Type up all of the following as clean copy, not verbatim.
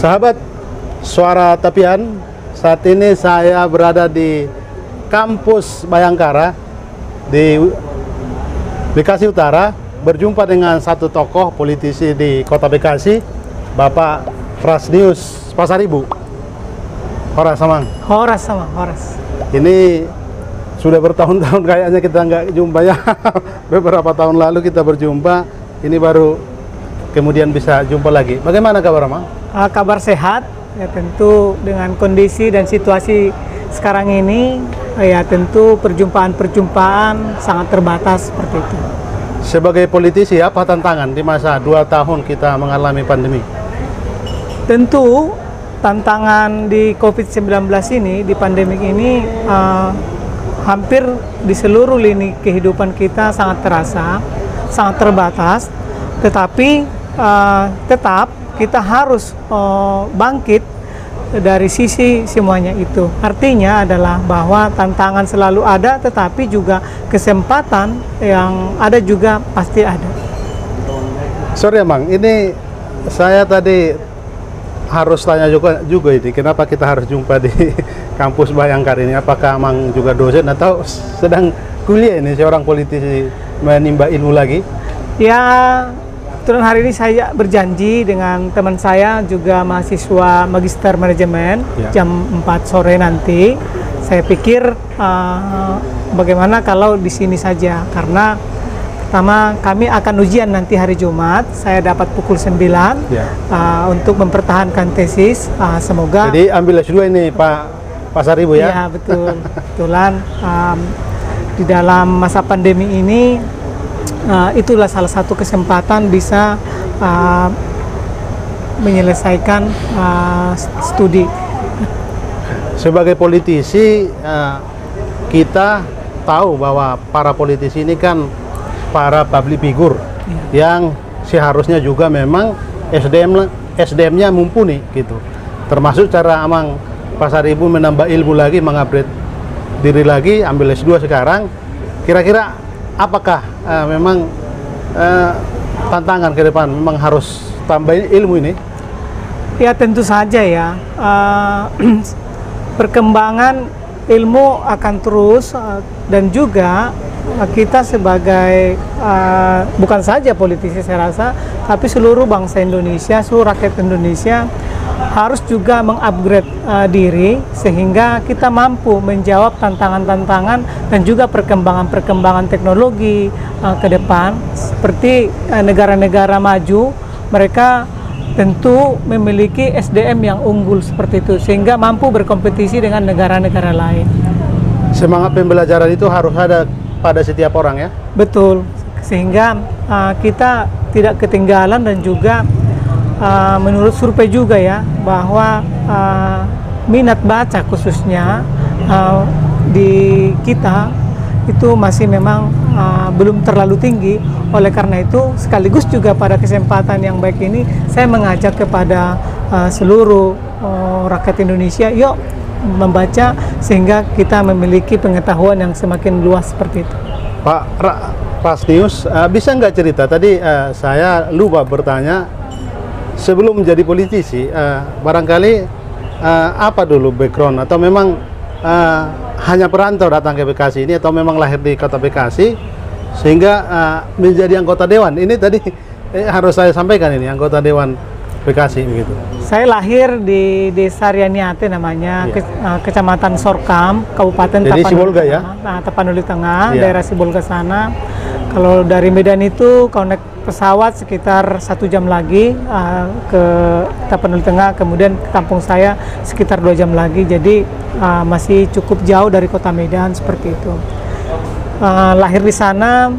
Sahabat Suara Tepian, saat ini saya berada di kampus Bayangkara di Bekasi Utara, berjumpa dengan satu tokoh politisi di Kota Bekasi, Bapak Prasnius Pasaribu. Horas Samang. Horas sama, horas. Ini sudah bertahun-tahun kayaknya kita nggak jumpa ya. Beberapa tahun lalu kita berjumpa, ini baru kemudian bisa jumpa lagi. Bagaimana kabar, Mang? Kabar sehat, ya tentu dengan kondisi dan situasi sekarang ini, ya tentu perjumpaan-perjumpaan sangat terbatas seperti itu. Sebagai politisi, apa tantangan di masa 2 tahun kita mengalami pandemi? Tentu tantangan di COVID-19 ini, di pandemik ini, hampir di seluruh lini kehidupan kita sangat terasa, sangat terbatas, tetapi tetap kita harus bangkit dari sisi semuanya itu. Artinya adalah bahwa tantangan selalu ada, tetapi juga kesempatan yang ada juga pasti ada. Sorry, Mang, ini saya tadi harus tanya juga ini, kenapa kita harus jumpa di kampus Bayangkara ini? Apakah Mang juga dosen atau sedang kuliah ini, seorang politisi menimba ilmu lagi? Ya, kebetulan hari ini saya berjanji dengan teman saya juga mahasiswa Magister Manajemen, ya, jam 4 sore nanti. Saya pikir bagaimana kalau di sini saja, karena pertama kami akan ujian nanti hari Jumat. Saya dapat pukul 9 ya, untuk mempertahankan tesis. Semoga. Jadi ambil S2 ini Pak Pasaribu ya? Iya, betul. Kebetulan di dalam masa pandemi ini, itulah salah satu kesempatan bisa menyelesaikan studi. Sebagai politisi, kita tahu bahwa para politisi ini kan para public figure yang seharusnya juga memang SDM-nya mumpuni gitu. Termasuk cara Amang Pasaribu menambah ilmu lagi, mengupgrade diri lagi, ambil S2 sekarang. Kira-kira apakah memang tantangan ke depan memang harus tambahin ilmu ini? Ya tentu saja ya, perkembangan ilmu akan terus, dan juga kita sebagai bukan saja politisi saya rasa, tapi seluruh bangsa Indonesia, seluruh rakyat Indonesia harus juga mengupgrade diri sehingga kita mampu menjawab tantangan-tantangan dan juga perkembangan-perkembangan teknologi ke depan. Seperti negara-negara maju, mereka tentu memiliki SDM yang unggul seperti itu sehingga mampu berkompetisi dengan negara-negara lain. Semangat pembelajaran itu harus ada pada setiap orang ya? Betul, sehingga kita tidak ketinggalan, dan juga menurut survei juga ya, bahwa minat baca khususnya di kita itu masih memang belum terlalu tinggi. Oleh karena itu, sekaligus juga pada kesempatan yang baik ini, saya mengajak kepada seluruh rakyat Indonesia, yuk membaca sehingga kita memiliki pengetahuan yang semakin luas seperti itu. Pak Prasnius, bisa nggak cerita? Tadi saya lupa bertanya, sebelum menjadi politisi, barangkali apa dulu background, atau memang hanya perantau datang ke Bekasi ini, atau memang lahir di Kota Bekasi sehingga menjadi anggota dewan? Ini tadi harus saya sampaikan, ini anggota dewan Bekasi begitu. Saya lahir di Desa Rianiate namanya, Kecamatan Sorkam, Kabupaten Tapanuli, ya? Tapanuli Tengah, daerah Sibolga sana. Kalau dari Medan itu kalau naik pesawat sekitar 1 jam lagi ke Tapanuli Tengah, kemudian ke kampung saya sekitar 2 jam lagi. Jadi masih cukup jauh dari kota Medan seperti itu. Lahir di sana,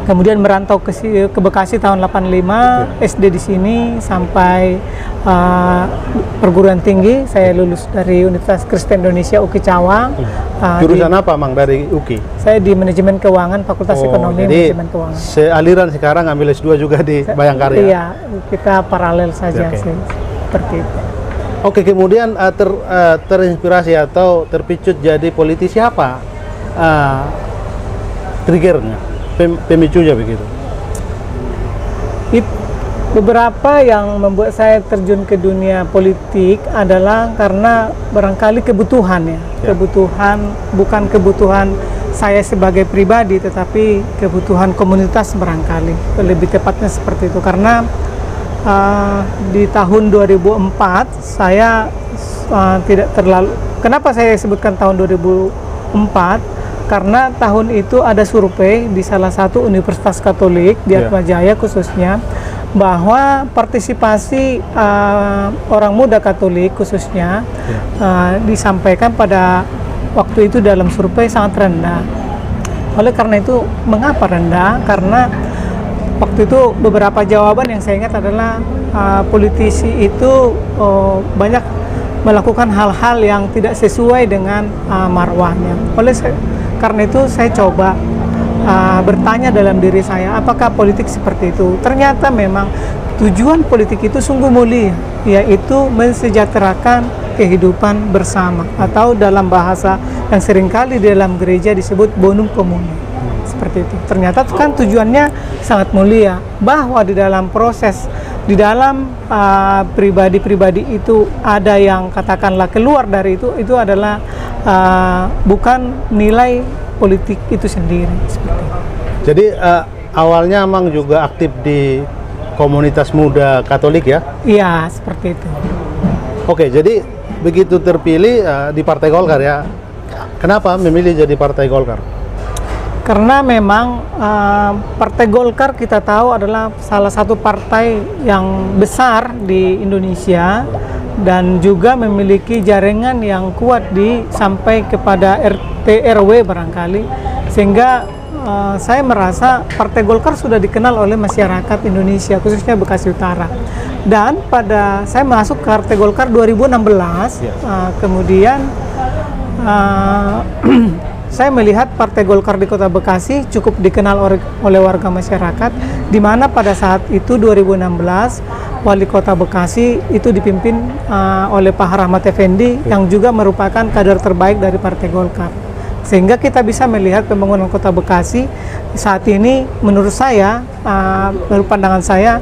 kemudian merantau ke Bekasi tahun 85, SD di sini sampai perguruan tinggi. Saya lulus dari Universitas Kristen Indonesia UKI Cawang. Jurusan apa, Mang, dari UKI? Saya di Manajemen Keuangan, Fakultas Ekonomi Manajemen Keuangan. Sealiran sekarang ambil S2 juga di Bayangkara? Iya, kita paralel saja sih, seperti itu. Oke, kemudian terinspirasi atau terpicut jadi politisi apa triggernya, pemicunya begitu? Beberapa yang membuat saya terjun ke dunia politik adalah karena barangkali kebutuhan ya. Kebutuhan, bukan kebutuhan saya sebagai pribadi, tetapi kebutuhan komunitas barangkali. Lebih tepatnya seperti itu. Karena di tahun 2004 saya tidak terlalu, kenapa saya sebutkan tahun 2004? Karena tahun itu ada survei di salah satu universitas Katolik di Atmajaya khususnya, bahwa partisipasi orang muda Katolik khususnya disampaikan pada waktu itu dalam survei sangat rendah. Oleh karena itu, mengapa rendah? Karena waktu itu beberapa jawaban yang saya ingat adalah politisi itu banyak melakukan hal-hal yang tidak sesuai dengan marwahnya. Karena itu saya coba bertanya dalam diri saya, apakah politik seperti itu? Ternyata memang tujuan politik itu sungguh mulia, yaitu mensejahterakan kehidupan bersama, atau dalam bahasa yang seringkali di dalam gereja disebut bonum communis. Seperti itu. Ternyata kan tujuannya sangat mulia, bahwa di dalam proses, di dalam pribadi-pribadi itu ada yang katakanlah keluar dari itu adalah bukan nilai politik itu sendiri. Seperti itu. Jadi awalnya Amang juga aktif di komunitas muda Katolik ya? Iya, seperti itu. Oke, jadi begitu terpilih di Partai Golkar ya, kenapa memilih jadi Partai Golkar? Karena memang Partai Golkar kita tahu adalah salah satu partai yang besar di Indonesia dan juga memiliki jaringan yang kuat sampai kepada RT RW barangkali, sehingga saya merasa Partai Golkar sudah dikenal oleh masyarakat Indonesia, khususnya Bekasi Utara. Dan pada saya masuk ke Partai Golkar 2016, kemudian saya melihat Partai Golkar di Kota Bekasi cukup dikenal oleh warga masyarakat, di mana pada saat itu 2016 Wali Kota Bekasi itu dipimpin oleh Pak Rahmat Effendi yang juga merupakan kader terbaik dari Partai Golkar. Sehingga kita bisa melihat pembangunan Kota Bekasi saat ini menurut saya, menurut pandangan saya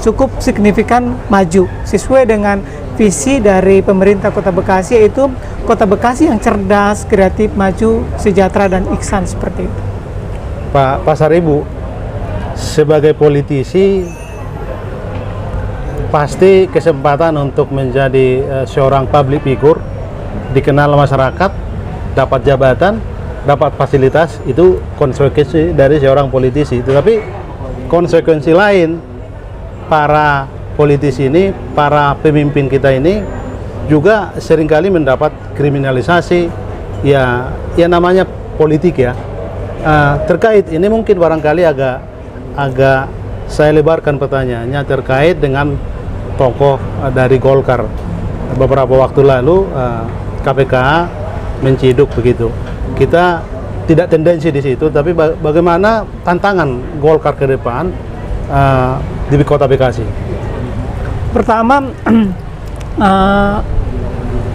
cukup signifikan maju sesuai dengan visi dari pemerintah Kota Bekasi, yaitu Kota Bekasi yang cerdas, kreatif, maju, sejahtera, dan ihsan seperti itu. Pak Pasaribu, sebagai politisi pasti kesempatan untuk menjadi seorang public figure, dikenal masyarakat, dapat jabatan, dapat fasilitas, itu konsekuensi dari seorang politisi. Tetapi konsekuensi lain, para politisi ini, para pemimpin kita ini juga seringkali mendapat kriminalisasi, ya namanya politik ya. Terkait ini mungkin barangkali agak saya lebarkan pertanyaannya terkait dengan tokoh dari Golkar. Beberapa waktu lalu KPK menciduk begitu. Kita tidak tendensi di situ, tapi bagaimana tantangan Golkar ke depan di Kota Bekasi? Pertama,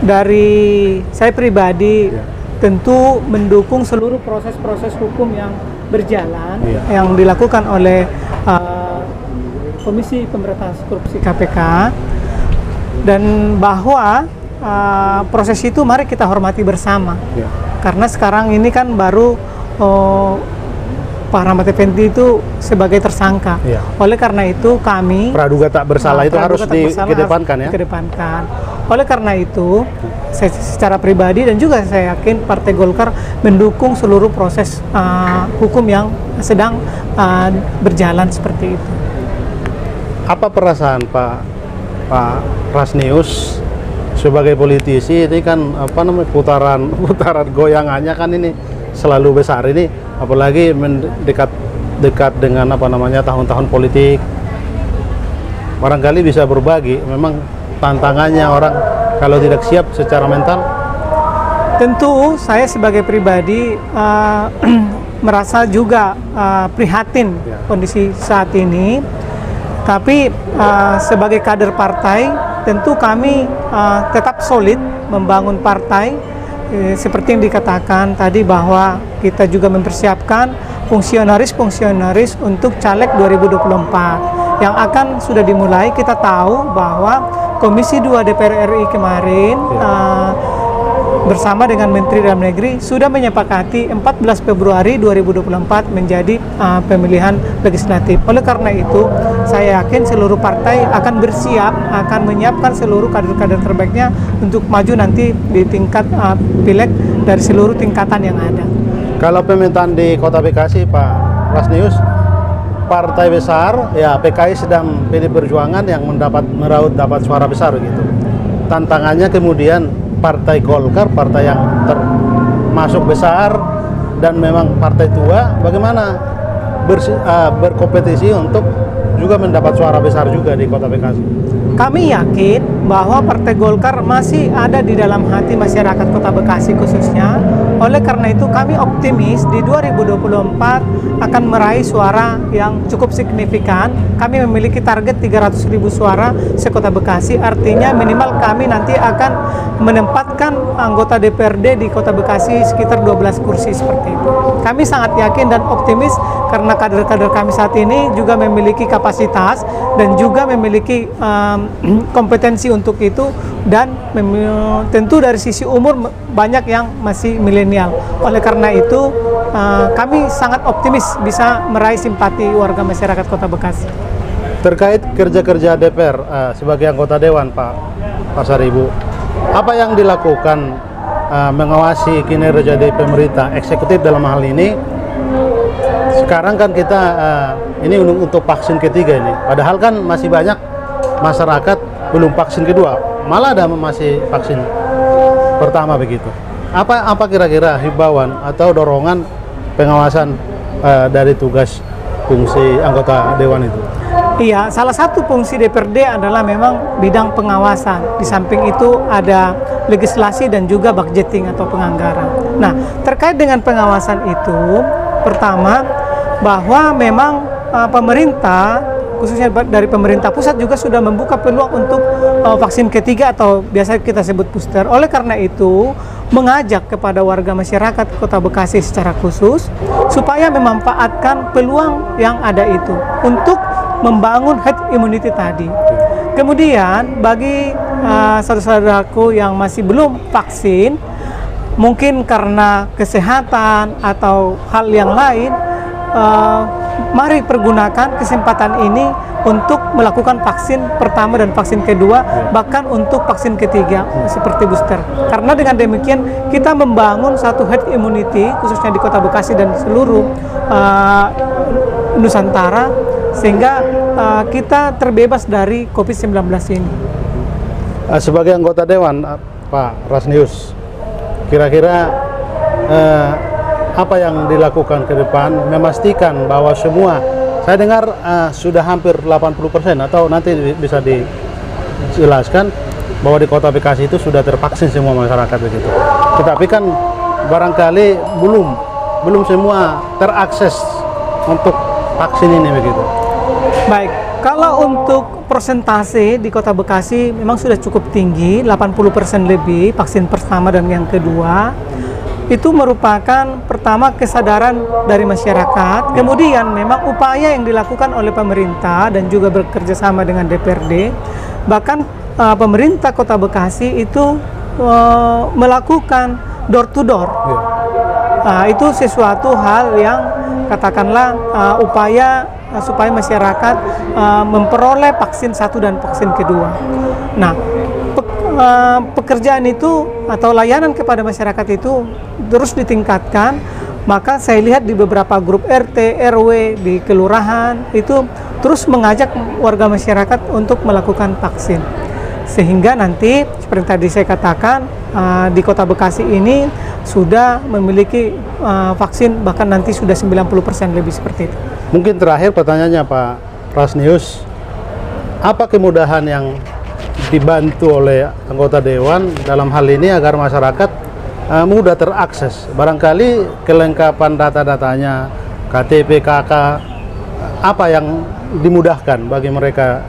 dari saya pribadi tentu mendukung seluruh proses-proses hukum yang berjalan yang dilakukan oleh Komisi Pemberantasan Korupsi KPK, dan bahwa proses itu mari kita hormati bersama. Karena sekarang ini kan baru Pak Rahmat Effendi itu sebagai tersangka. Oleh karena itu kami praduga tak bersalah itu harus dikedepankan ya. Dikedepankan. Oleh karena itu saya secara pribadi dan juga saya yakin Partai Golkar mendukung seluruh proses hukum yang sedang berjalan seperti itu. Apa perasaan Pak Rasnius sebagai politisi? Ini kan putaran goyangannya kan ini selalu besar ini, apalagi dekat dengan tahun-tahun politik. Barangkali bisa berbagi, memang tantangannya orang kalau tidak siap secara mental. Tentu saya sebagai pribadi merasa juga prihatin kondisi saat ini, tapi sebagai kader partai tentu kami tetap solid membangun partai. Seperti yang dikatakan tadi bahwa kita juga mempersiapkan fungsionaris untuk caleg 2024. yang akan sudah dimulai. Kita tahu bahwa Komisi 2 DPR RI kemarin bersama dengan Menteri Dalam Negeri sudah menyepakati 14 Februari 2024 menjadi pemilihan legislatif. Oleh karena itu, saya yakin seluruh partai akan bersiap, akan menyiapkan seluruh kader-kader terbaiknya untuk maju nanti di tingkat pileg dari seluruh tingkatan yang ada. Kalau pemetaan di Kota Bekasi, Pak Rasnius, partai besar, ya PKI sedang PD Perjuangan yang meraup suara besar gitu. Tantangannya kemudian Partai Golkar, partai yang termasuk besar dan memang partai tua, bagaimana berkompetisi untuk juga mendapat suara besar juga di Kota Bekasi? Kami yakin bahwa Partai Golkar masih ada di dalam hati masyarakat Kota Bekasi khususnya. Oleh karena itu kami optimis di 2024 akan meraih suara yang cukup signifikan. Kami memiliki target 300.000 suara se-Kota Bekasi, artinya minimal kami nanti akan menempatkan anggota DPRD di Kota Bekasi sekitar 12 kursi seperti itu. Kami sangat yakin dan optimis karena kader-kader kami saat ini juga memiliki kapasitas dan juga memiliki kompetensi untuk itu, dan tentu dari sisi umur banyak yang masih milenial. Oleh karena itu kami sangat optimis bisa meraih simpati warga masyarakat Kota Bekasi. Terkait kerja-kerja DPR sebagai anggota Dewan, Pak Pasaribu, apa yang dilakukan mengawasi kinerja dari pemerintah eksekutif dalam hal ini? Sekarang kan kita ini untuk vaksin ketiga ini, padahal kan masih banyak masyarakat belum vaksin kedua, malah ada masih vaksin pertama begitu. Apa kira-kira himbauan atau dorongan pengawasan dari tugas fungsi anggota Dewan itu? Iya, salah satu fungsi DPRD adalah memang bidang pengawasan. Di samping itu ada legislasi dan juga budgeting atau penganggaran. Nah, terkait dengan pengawasan itu, pertama bahwa memang pemerintah, khususnya dari pemerintah pusat juga sudah membuka peluang untuk vaksin ketiga atau biasa kita sebut booster. Oleh karena itu, mengajak kepada warga masyarakat Kota Bekasi secara khusus supaya memanfaatkan peluang yang ada itu untuk membangun herd immunity tadi. Kemudian bagi saudara-saudaraku yang masih belum vaksin, mungkin karena kesehatan atau hal yang lain, mari pergunakan kesempatan ini untuk melakukan vaksin pertama dan vaksin kedua, bahkan untuk vaksin ketiga seperti booster. Karena dengan demikian kita membangun satu herd immunity khususnya di Kota Bekasi dan seluruh Nusantara, sehingga kita terbebas dari COVID-19 ini. Sebagai anggota Dewan, Pak Rasnius, kira-kira apa yang dilakukan ke depan memastikan bahwa semua, saya dengar sudah hampir 80% atau nanti bisa dijelaskan bahwa di Kota Bekasi itu sudah tervaksin semua masyarakat begitu. Tetapi kan barangkali belum semua terakses untuk vaksin ini begitu. Baik, kalau untuk persentase di Kota Bekasi memang sudah cukup tinggi, 80% lebih vaksin pertama dan yang kedua. Itu merupakan pertama kesadaran dari masyarakat, kemudian memang upaya yang dilakukan oleh pemerintah dan juga bekerja sama dengan DPRD. Bahkan pemerintah Kota Bekasi itu melakukan door to door. Itu sesuatu hal yang katakanlah upaya supaya masyarakat memperoleh vaksin satu dan vaksin kedua. Nah, pekerjaan itu atau layanan kepada masyarakat itu terus ditingkatkan. Maka saya lihat di beberapa grup RT, RW, di kelurahan itu terus mengajak warga masyarakat untuk melakukan vaksin. Sehingga nanti seperti tadi saya katakan, di Kota Bekasi ini sudah memiliki vaksin bahkan nanti sudah 90% lebih seperti itu. Mungkin terakhir pertanyaannya Pak Rasnius, apa kemudahan yang dibantu oleh anggota Dewan dalam hal ini agar masyarakat mudah terakses? Barangkali kelengkapan data-datanya, KTP, KK, apa yang dimudahkan bagi mereka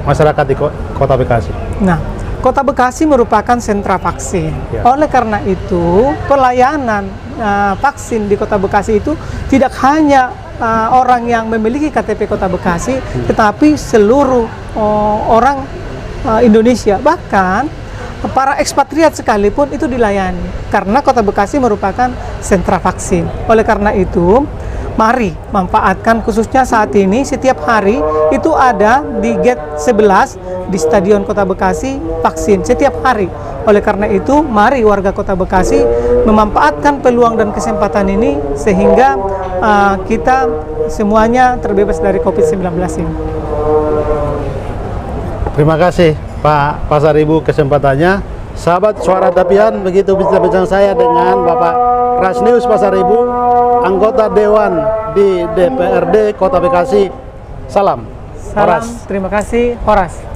masyarakat di Kota Bekasi? Nah, Kota Bekasi merupakan sentra vaksin. Ya. Oleh karena itu, pelayanan vaksin di Kota Bekasi itu tidak hanya orang yang memiliki KTP Kota Bekasi, tetapi seluruh orang Indonesia, bahkan para ekspatriat sekalipun itu dilayani karena Kota Bekasi merupakan sentra vaksin. Oleh karena itu, mari manfaatkan, khususnya saat ini setiap hari itu ada di gate 11 di Stadion Kota Bekasi vaksin setiap hari. Oleh karena itu, mari warga Kota Bekasi memanfaatkan peluang dan kesempatan ini sehingga kita semuanya terbebas dari COVID-19 ini. Terima kasih Pak Pasaribu kesempatannya. Sahabat Suara Dapian, begitu bincang-bincang saya dengan Bapak Rasnius Pasaribu, anggota Dewan di DPRD Kota Bekasi. Salam. Salam, terima kasih, Horas.